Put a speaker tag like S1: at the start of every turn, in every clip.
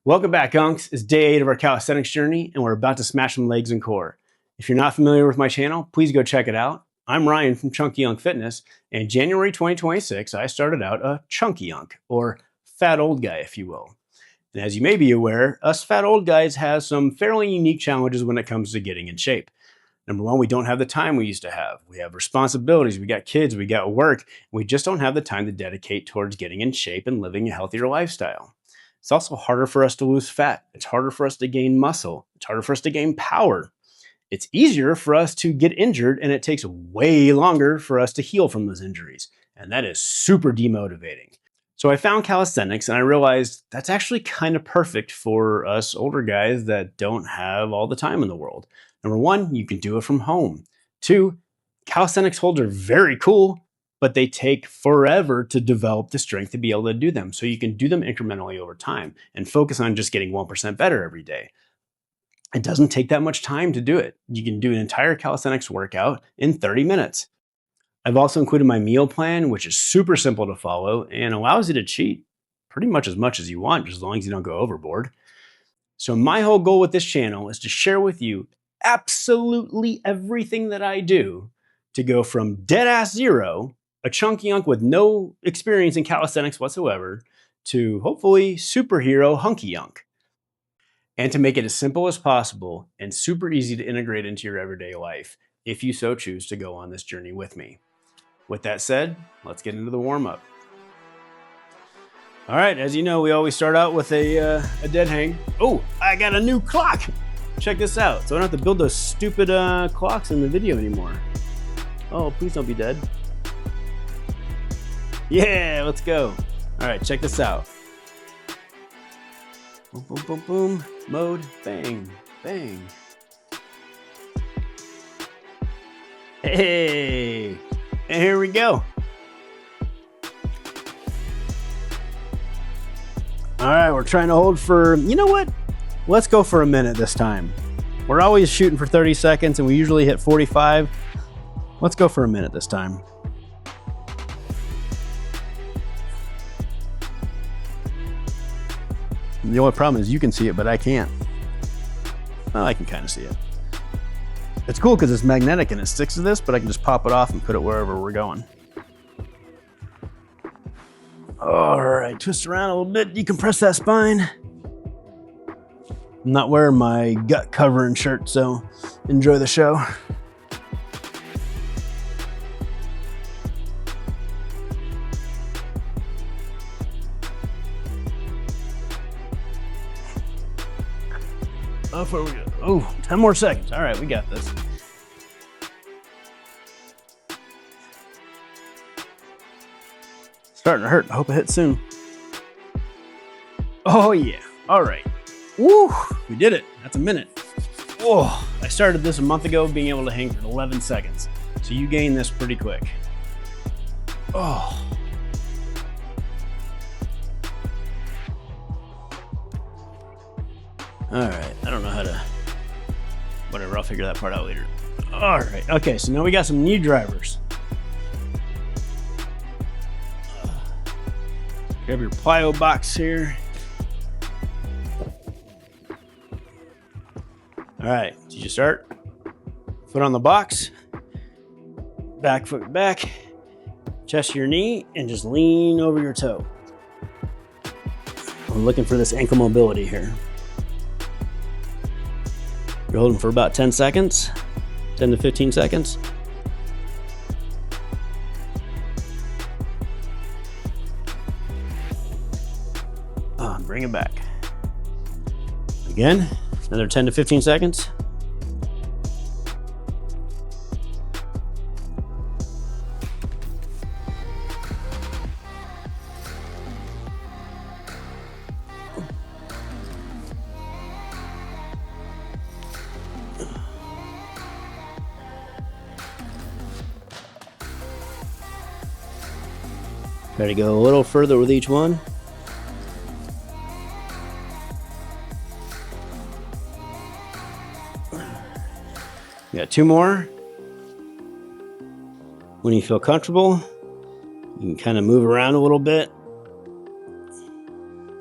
S1: Welcome back, Unks. It's day 8 of our calisthenics journey, and we're about to smash some legs and core. If you're not familiar with my channel, please go check it out. I'm Ryan from Chunky Unk Fitness, and in January 2026, I started out a chunky unk, or fat old guy, if you will. And as you may be aware, us fat old guys have some fairly unique challenges when it comes to getting in shape. Number one, we don't have the time we used to have. We have responsibilities, we got kids, we got work. We just don't have the time to dedicate towards getting in shape and living a healthier lifestyle. It's also harder for us to lose fat. It's harder for us to gain muscle. It's harder for us to gain power. It's easier for us to get injured, and it takes way longer for us to heal from those injuries. And that is super demotivating. So I found calisthenics and I realized that's actually kind of perfect for us older guys that don't have all the time in the world. Number one, you can do it from home. Two, calisthenics holds are very cool, but they take forever to develop the strength to be able to do them. So you can do them incrementally over time and focus on just getting 1% better every day. It doesn't take that much time to do it. You can do an entire calisthenics workout in 30 minutes. I've also included my meal plan, which is super simple to follow and allows you to cheat pretty much as you want, just as long as you don't go overboard. So my whole goal with this channel is to share with you absolutely everything that I do to go from dead ass zero, a chunky unk with no experience in calisthenics whatsoever, to hopefully superhero hunky unk. And to make it as simple as possible and super easy to integrate into your everyday life, if you so choose to go on this journey with me. With that said, let's get into the warm-up. All right, as you know, we always start out with a dead hang. Oh, I got a new clock. Check this out. So I don't have to build those stupid clocks in the video anymore. Oh, please don't be dead. Yeah, let's go. All right, check this out. Boom, boom, boom, boom. Mode, bang, bang. Hey, and here we go. All right, we're trying to hold for, you know what? Let's go for a minute this time. We're always shooting for 30 seconds and we usually hit 45. Let's go for a minute this time. The only problem is you can see it, but I can't. Well, I can kind of see it. It's cool because it's magnetic and it sticks to this, but I can just pop it off and put it wherever we're going. All right, twist around a little bit, decompress that spine. I'm not wearing my gut covering shirt, so enjoy the show. Off where we go. Oh, 10 more seconds. All right, we got this. Starting to hurt. I hope it hits soon. Oh, yeah. All right. Woo! We did it. That's a minute. Oh, I started this a month ago, being able to hang for 11 seconds. So you gain this pretty quick. Oh. All right. I don't know how to... Whatever, I'll figure that part out later. All right. Okay, so now we got some knee drivers. Grab your plyo box here. All right, so you start. Foot on the box. Back foot back. Chest to your knee and just lean over your toe. I'm looking for this ankle mobility here. You're holding for about 10 seconds, 10 to 15 seconds. Bring it back. Again, another 10 to 15 seconds. Try to go a little further with each one. We got 2 more. When you feel comfortable, you can kind of move around a little bit.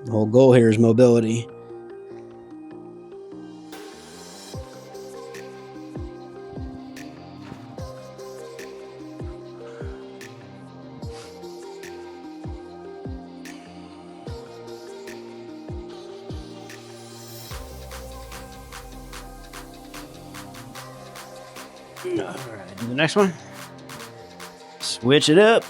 S1: The whole goal here is mobility. All right, do the next one. Switch it up.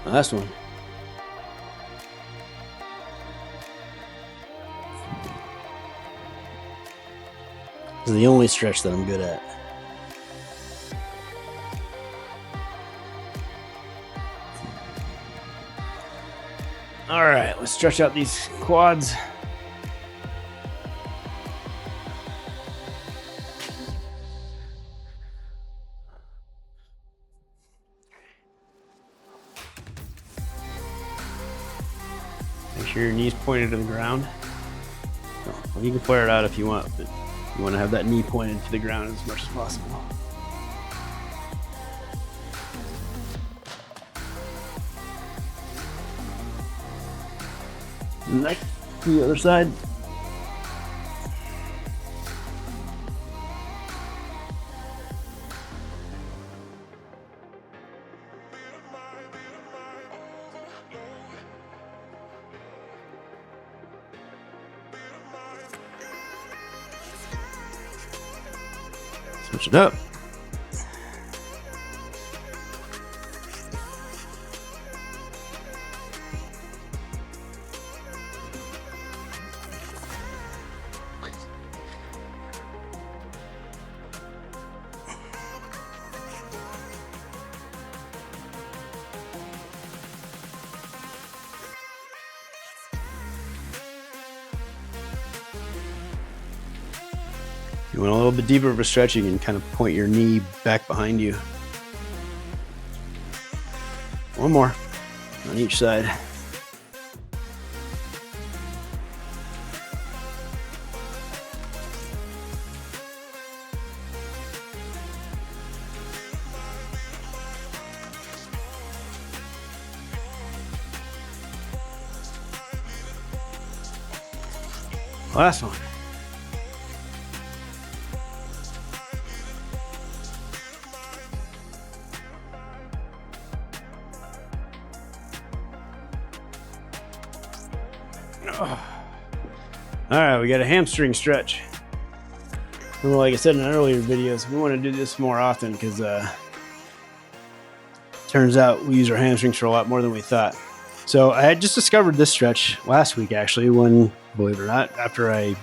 S1: Last one. This is the only stretch that I'm good at. All right, let's stretch out these quads. Make sure your knee's pointed to the ground. Well, you can flare it out if you want, but you want to have that knee pointed to the ground as much as possible. Next, the other side. Switch it up. You want a little bit deeper of a stretch, you can kind of point your knee back behind you. One more on each side. Last one. All right, we got a hamstring stretch. And like I said in earlier videos, we want to do this more often because turns out we use our hamstrings for a lot more than we thought. So I had just discovered this stretch last week, actually, when, believe it or not, after I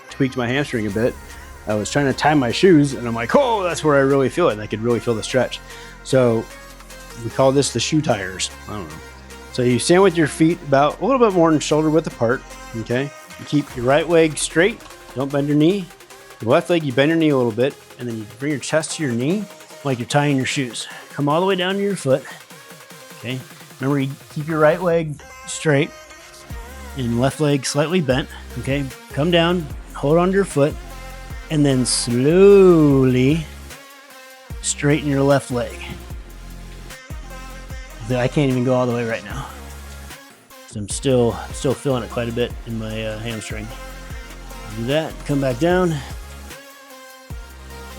S1: tweaked my hamstring a bit, I was trying to tie my shoes and I'm like, oh, that's where I really feel it. And I could really feel the stretch. So we call this the shoe tires. I don't know. So you stand with your feet about a little bit more than shoulder width apart, okay? You keep your right leg straight, don't bend your knee. Your left leg, you bend your knee a little bit, and then you bring your chest to your knee like you're tying your shoes. Come all the way down to your foot, okay? Remember, you keep your right leg straight and left leg slightly bent, okay? Come down, hold on to your foot, and then slowly straighten your left leg. I can't even go all the way right now. So I'm still feeling it quite a bit in my hamstring. Do that, come back down.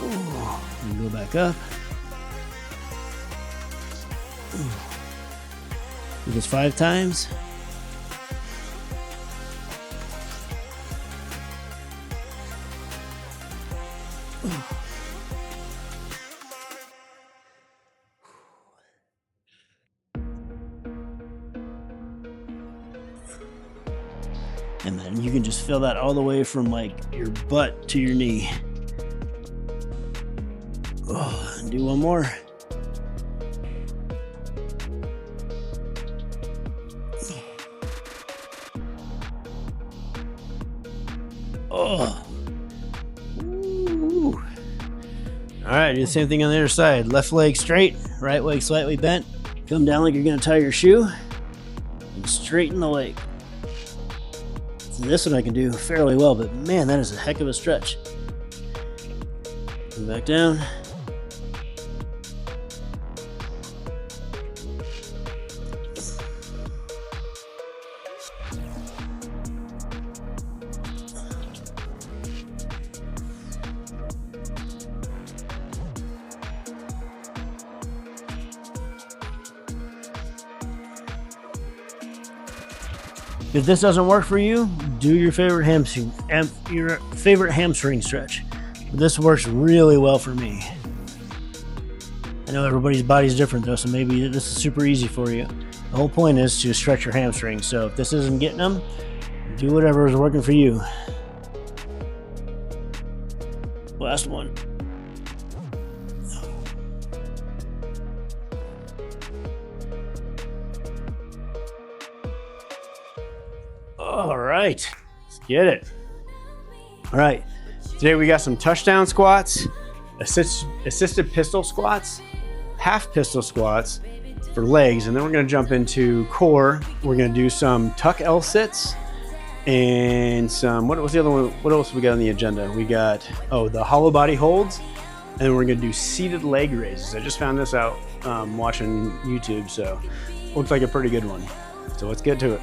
S1: Ooh, and go back up. Ooh. Do this 5 times. Ooh. And then you can just feel that all the way from like your butt to your knee. Oh, and do one more. Woo. All right, do the same thing on the other side. Left leg straight, right leg slightly bent. Come down like you're gonna tie your shoe and straighten the leg. So this one I can do fairly well, but man, that is a heck of a stretch. Come back down. If this doesn't work for you, do your favorite hamstring stretch. This works really well for me. I know everybody's body's different though, so maybe this is super easy for you. The whole point is to stretch your hamstrings. So if this isn't getting them, do whatever is working for you. Last one. All right, let's get it. All right, today we got some touchdown squats, assisted pistol squats, half pistol squats for legs, and then we're gonna jump into core. We're gonna do some tuck L sits and some, what was the other one? What else we got on the agenda? We got, the hollow body holds, and we're gonna do seated leg raises. I just found this out watching YouTube, so looks like a pretty good one. So let's get to it.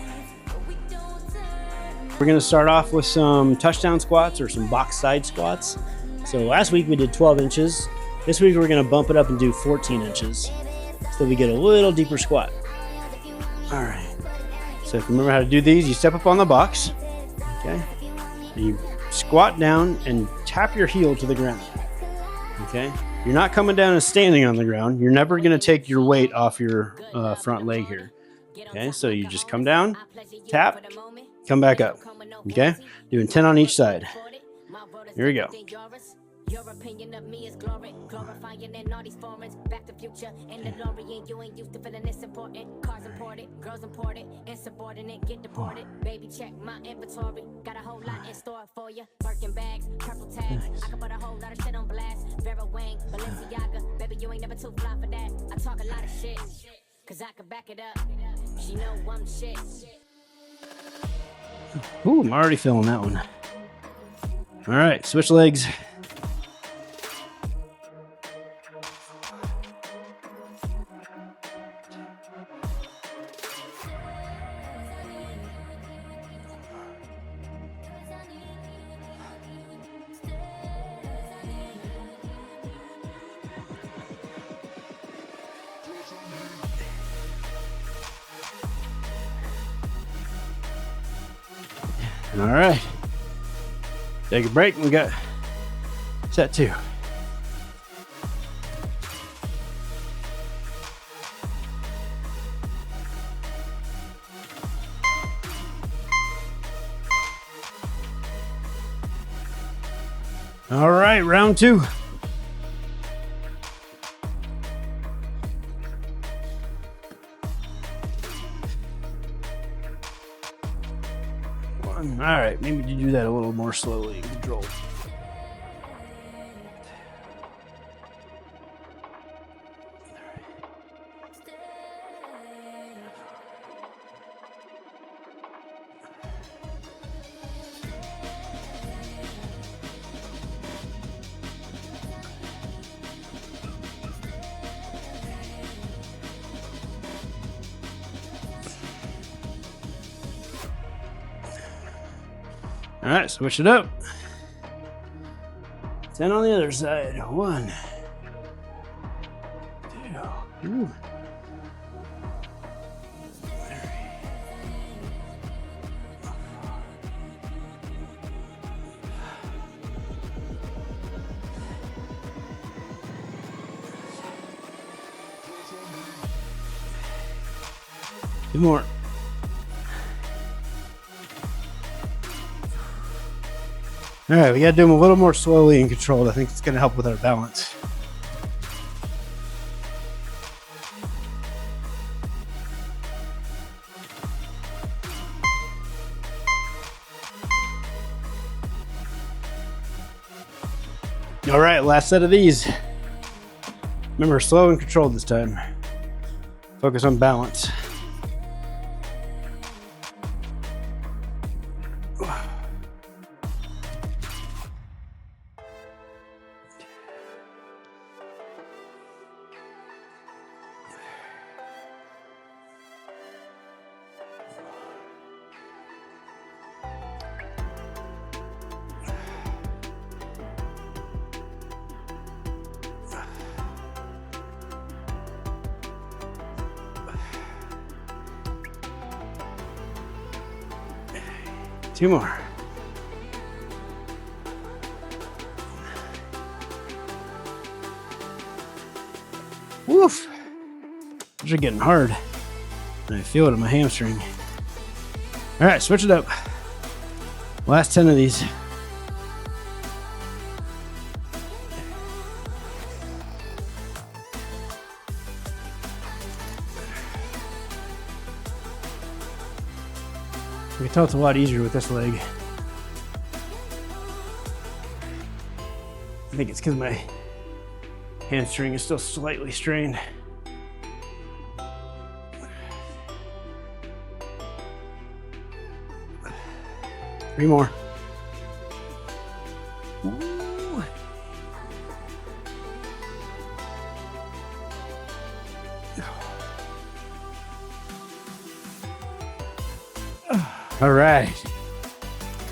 S1: We're gonna start off with some touchdown squats or some box side squats. So last week we did 12 inches. This week we're gonna bump it up and do 14 inches. So we get a little deeper squat. All right, so if you remember how to do these, you step up on the box, okay? You squat down and tap your heel to the ground, okay? You're not coming down and standing on the ground. You're never gonna take your weight off your front leg here, okay? So you just come down, tap, come back up, okay? Doing 10 on each side. Here we go. Your opinion of me is glorifying in all these formats. Back to future and the DeLorean. You ain't used to feeling this important. Cars imported, girls imported, insubordinate, get deported. Baby, check my inventory. Got a whole lot in store for you. Birkin bags, purple tags. I can put a whole lot of shit on blast. Vera Wang, Balenciaga. Baby, you ain't never too fly for that. I talk a lot of shit, cause I can back it up. She know I'm shit. Ooh, I'm already feeling that one. All right, switch legs. All right, take a break and we got set 2. All right, round 2. All right, maybe you do that a little more slowly and controlled. All right, switch it up. 10 on the other side. 1, 2. Ooh. 2 more. All right, we got to do them a little more slowly and controlled. I think it's going to help with our balance. All right, last set of these. Remember, slow and controlled this time. Focus on balance. Two more. Woof. These are getting hard. And I feel it in my hamstring. All right, switch it up. Last 10 of these. I can tell it's a lot easier with this leg. I think it's because my hamstring is still slightly strained. Three more. Ooh. All right.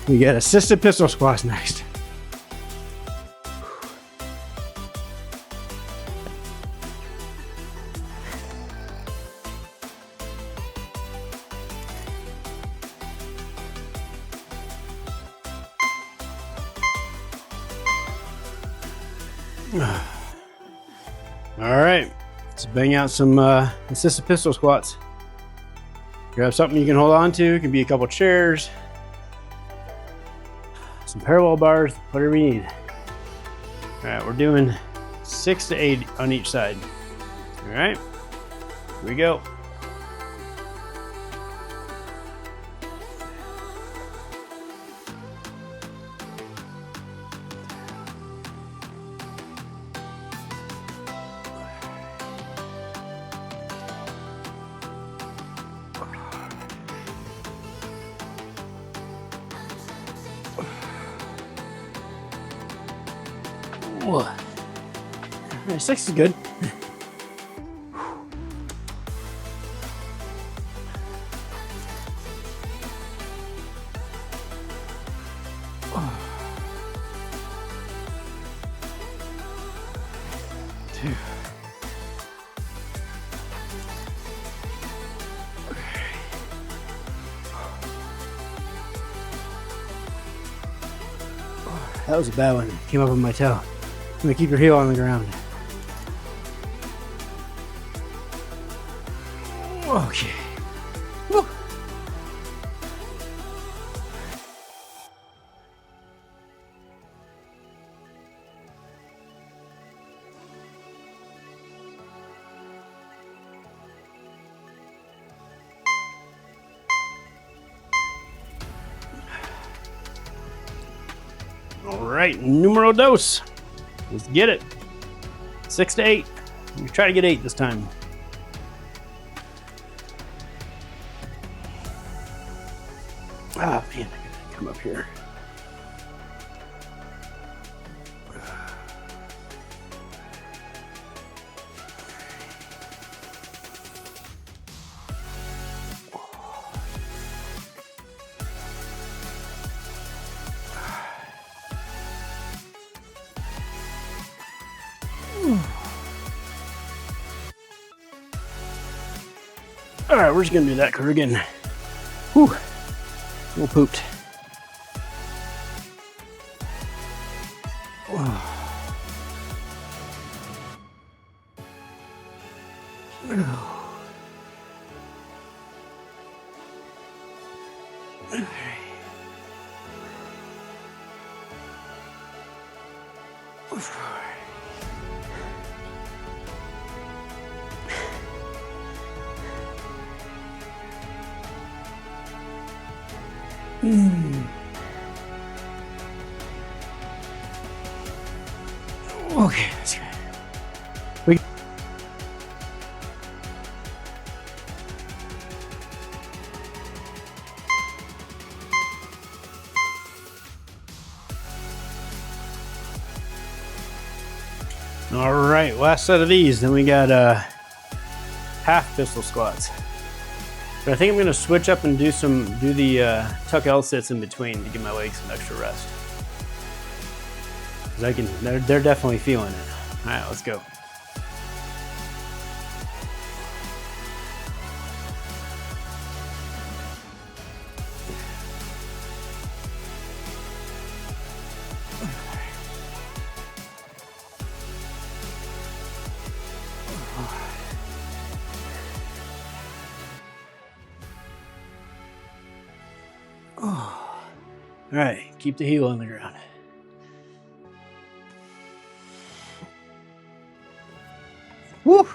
S1: We got assisted pistol squats next. All right, let's bang out some assisted pistol squats. Grab something you can hold on to. It can be a couple chairs, some parallel bars, whatever you need. All right, we're doing 6 to 8 on each side. All right, here we go. All right, 6 is good. Two. That was a bad one. Came up on my toe. I'm gonna keep your heel on the ground. Okay. Woo. All right, numero dos. Let's get it. 6 to 8. We try to get 8 this time. Ah, man, I gotta come up here. All right, we're just gonna do that because we're getting, whew, a little pooped. Okay, that's good. We All right, last set of these. Then we got half pistol squats. But I think I'm going to switch up and do the tuck L sits in between to give my legs some extra rest. Because they're definitely feeling it. All right, let's go. All right, keep the heel on the ground. Woo!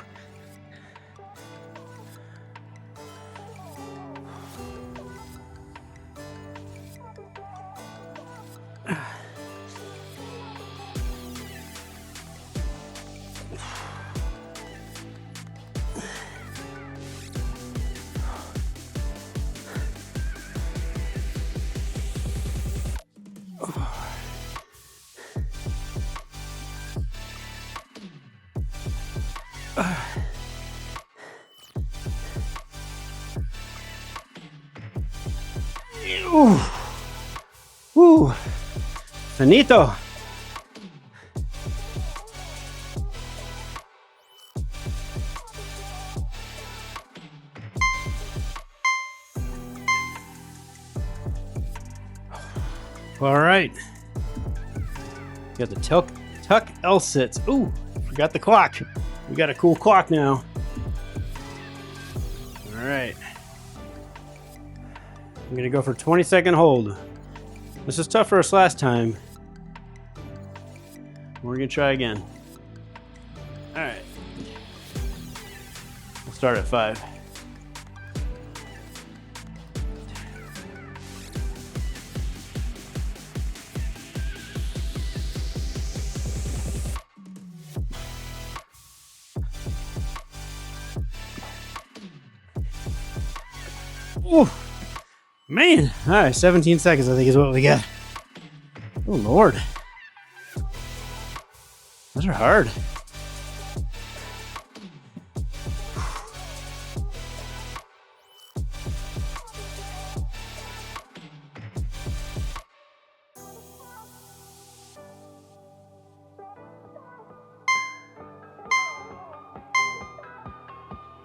S1: Ooh. Ooh. Finito. All right. Got the tuck L sits. Ooh, forgot the clock. We got a cool clock now. All right. I'm gonna go for 20-second hold. This is tough for us last time. We're gonna try again. All right. We'll start at 5. Ooh. Man, all right, 17 seconds I think is what we got. Oh Lord, those are hard.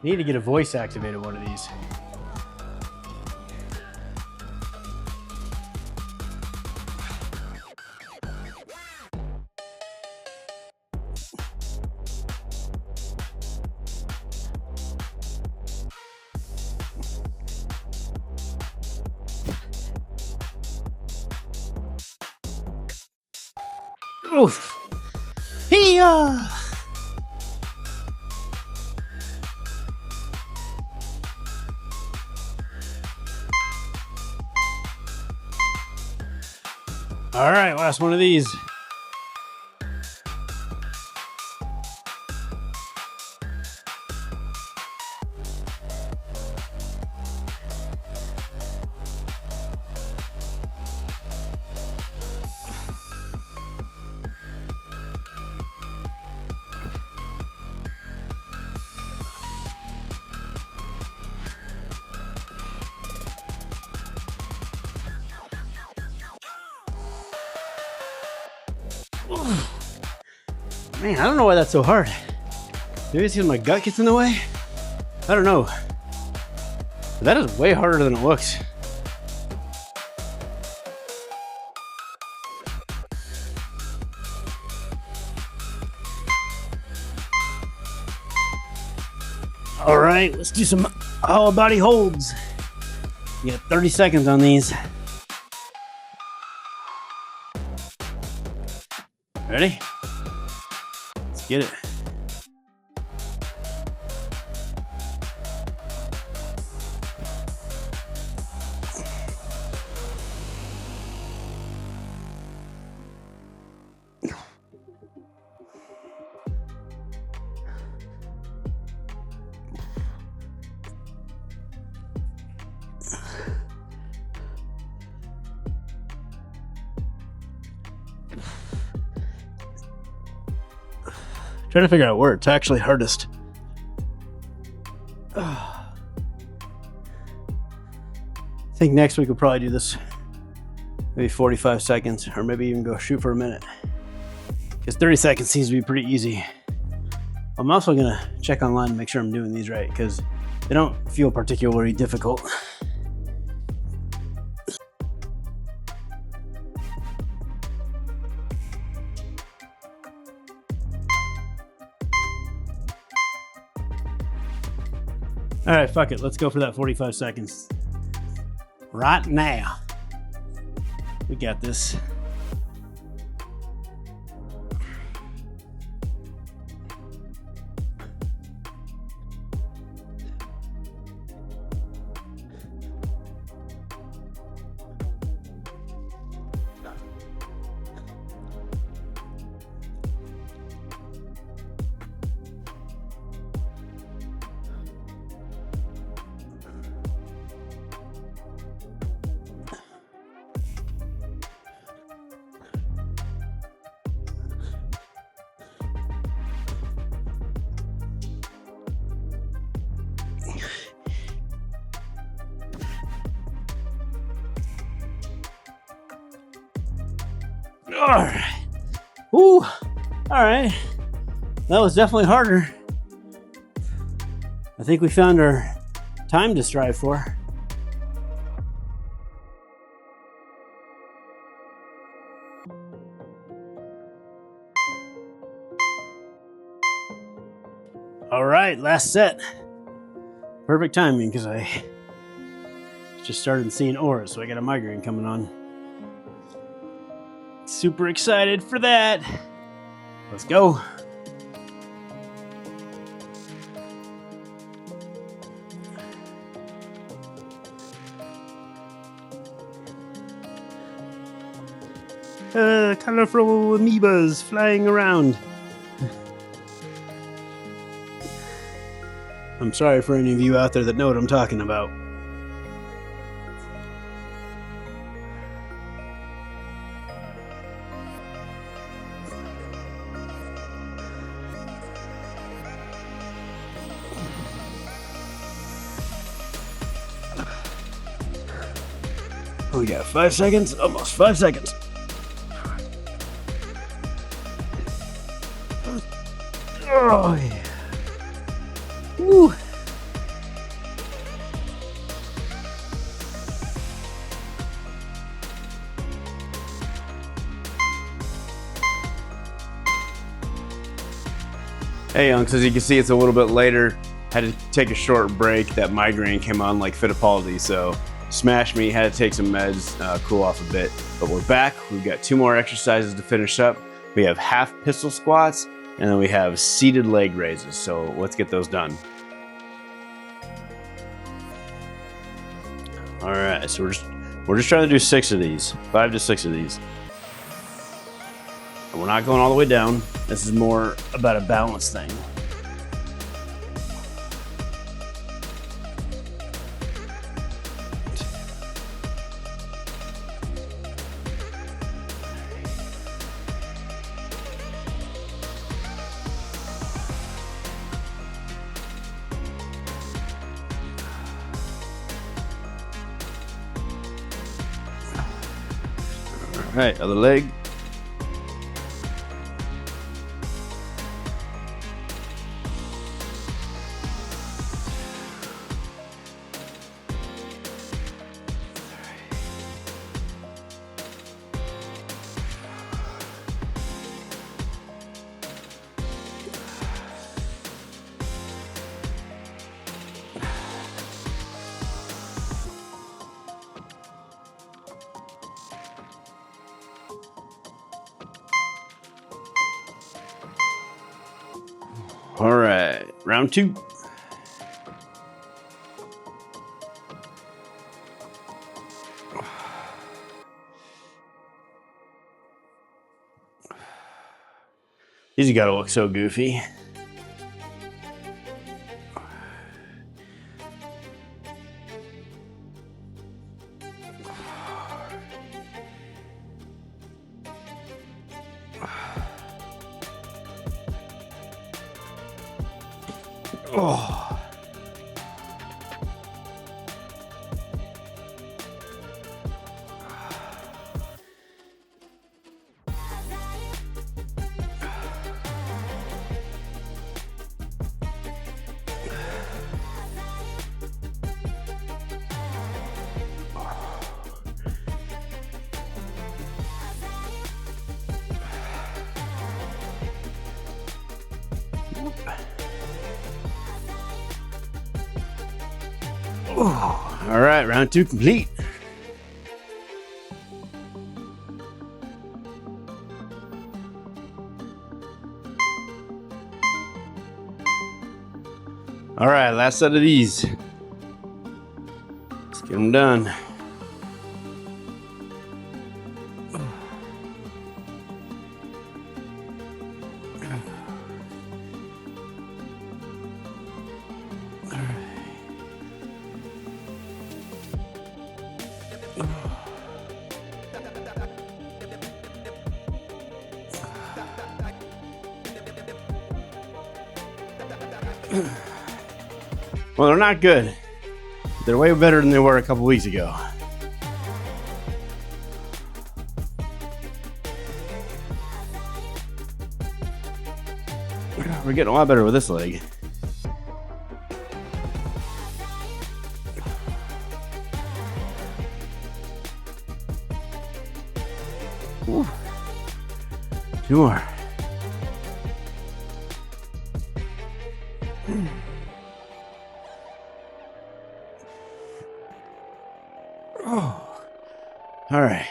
S1: Need to get a voice activated one of these. Oof. Hiya. All right, last one of these. Man, I don't know why that's so hard. Maybe it's because my gut gets in the way? I don't know. But that is way harder than it looks. All right, let's do some whole body holds. You got 30 seconds on these. Ready? Let's get it. Trying to figure out where it's actually hardest. I think next week we'll probably do this maybe 45 seconds, or maybe even go shoot for a minute. Because 30 seconds seems to be pretty easy. I'm also gonna check online to make sure I'm doing these right, because they don't feel particularly difficult. All right, fuck it. Let's go for that 45 seconds. Right now. We got this. All right. Ooh. All right. That was definitely harder. I think we found our time to strive for. All right, last set. Perfect timing because I just started seeing auras, so I got a migraine coming on. Super excited for that. Let's go. Colorful amoebas flying around. I'm sorry for any of you out there that know what I'm talking about. Oh, we got 5 seconds, almost 5 seconds. Oh, yeah. Woo. Hey, Unks, as you can see, it's a little bit later. Had to take a short break. That migraine came on like Fittipaldi, so smashed me. Had to take some meds, cool off a bit. But we're back. We've got 2 more exercises to finish up. We have half pistol squats, and then we have seated leg raises. So let's get those done. All right, so we're just trying to do 6 of these, 5 to 6 of these. And we're not going all the way down. This is more about a balance thing. All right, other leg. All right, round 2. These gotta look so goofy. Oh. All right, round 2 complete. All right, last set of these. Let's get them done. Well, they're not good. They're way better than they were a couple weeks ago. We're getting a lot better with this leg. Ooh. 2 more. Oh. All right.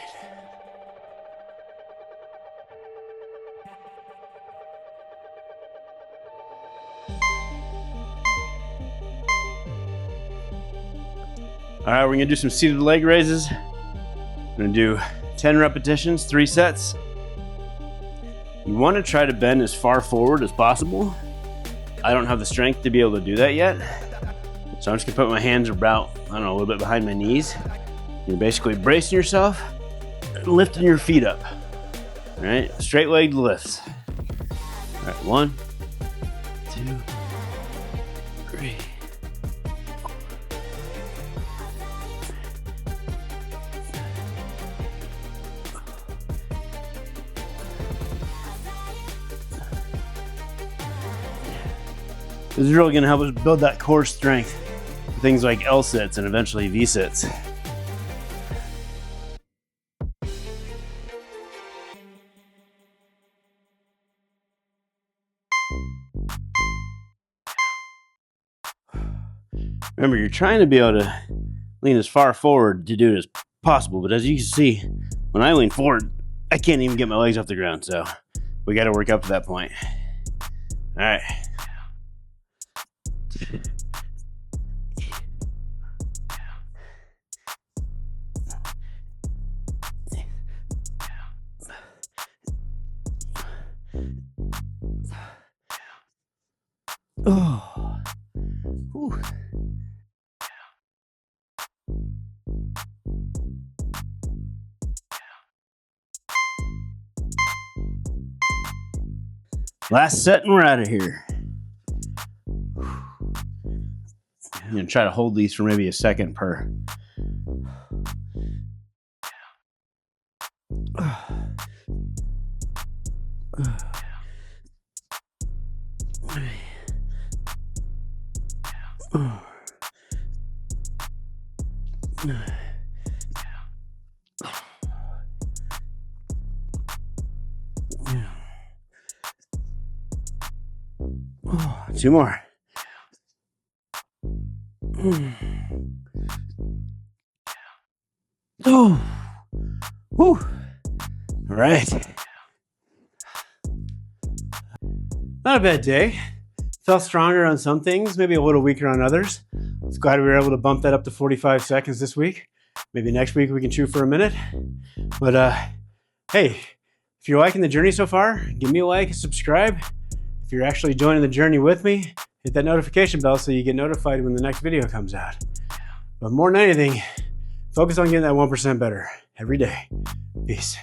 S1: All right, we're gonna do some seated leg raises. We're gonna do 10 repetitions, 3 sets. You wanna try to bend as far forward as possible. I don't have the strength to be able to do that yet. So I'm just gonna put my hands about, I don't know, a little bit behind my knees. You're basically bracing yourself, and lifting your feet up. All right, straight legged lifts. All right, 1, 2, 3. This is really going to help us build that core strength. Things like L sits and eventually V sits. Remember, you're trying to be able to lean as far forward to do it as possible, but as you can see, when I lean forward, I can't even get my legs off the ground, so we got to work up to that point. All right. Oh. Whew. Last set and we're out of here. I'm gonna try to hold these for maybe a second per. Two more. Oh, whew. All right. Not a bad day. Felt stronger on some things, maybe a little weaker on others. It's glad we were able to bump that up to 45 seconds this week. Maybe next week we can chew for a minute. But hey, if you're liking the journey so far, give me a like and subscribe. If you're actually joining the journey with me, hit that notification bell so you get notified when the next video comes out. But more than anything, focus on getting that 1% better every day. Peace.